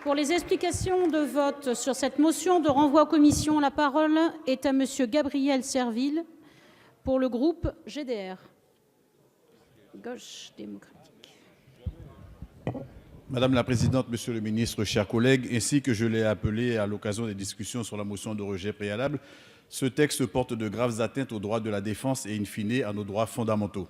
Pour les explications de vote sur cette motion de renvoi en commission, la parole est à Monsieur Gabriel Serville pour le groupe GDR. Gauche démocratique. Madame la présidente, monsieur le ministre, chers collègues, ainsi que je l'ai appelé à l'occasion des discussions sur la motion de rejet préalable, ce texte porte de graves atteintes aux droits de la défense et in fine à nos droits fondamentaux.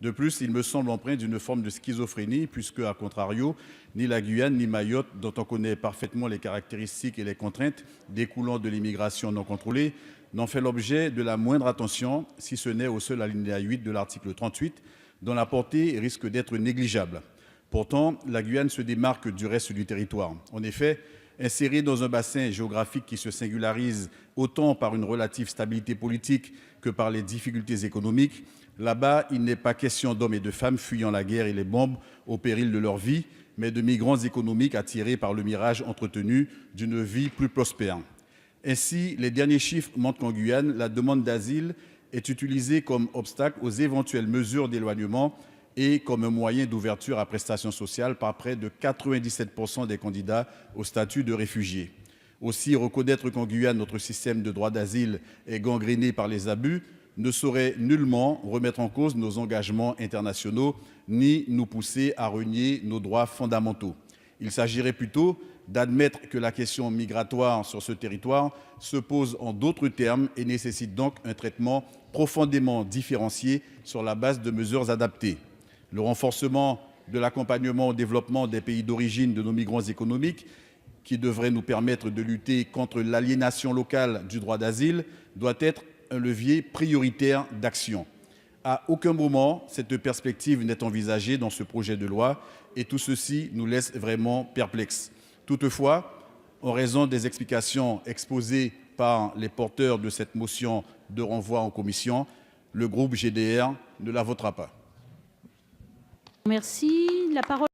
De plus, il me semble empreint d'une forme de schizophrénie puisque, à contrario, ni la Guyane ni Mayotte, dont on connaît parfaitement les caractéristiques et les contraintes découlant de l'immigration non contrôlée, n'ont fait l'objet de la moindre attention, si ce n'est au seul alinéa 8 de l'article 38, dont la portée risque d'être négligeable. Pourtant, la Guyane se démarque du reste du territoire. En effet, insérée dans un bassin géographique qui se singularise autant par une relative stabilité politique que par les difficultés économiques, là-bas, il n'est pas question d'hommes et de femmes fuyant la guerre et les bombes au péril de leur vie, mais de migrants économiques attirés par le mirage entretenu d'une vie plus prospère. Ainsi, les derniers chiffres montrent qu'en Guyane, la demande d'asile est utilisée comme obstacle aux éventuelles mesures d'éloignement et comme un moyen d'ouverture à prestations sociales par près de 97% des candidats au statut de réfugié. Aussi, reconnaître qu'en Guyane, notre système de droit d'asile est gangréné par les abus ne saurait nullement remettre en cause nos engagements internationaux ni nous pousser à renier nos droits fondamentaux. Il s'agirait plutôt d'admettre que la question migratoire sur ce territoire se pose en d'autres termes et nécessite donc un traitement profondément différencié sur la base de mesures adaptées. Le renforcement de l'accompagnement au développement des pays d'origine de nos migrants économiques, qui devrait nous permettre de lutter contre l'aliénation locale du droit d'asile, doit être un levier prioritaire d'action. À aucun moment, cette perspective n'est envisagée dans ce projet de loi et tout ceci nous laisse vraiment perplexes. Toutefois, en raison des explications exposées par les porteurs de cette motion de renvoi en commission, le groupe GDR ne la votera pas. Merci. La parole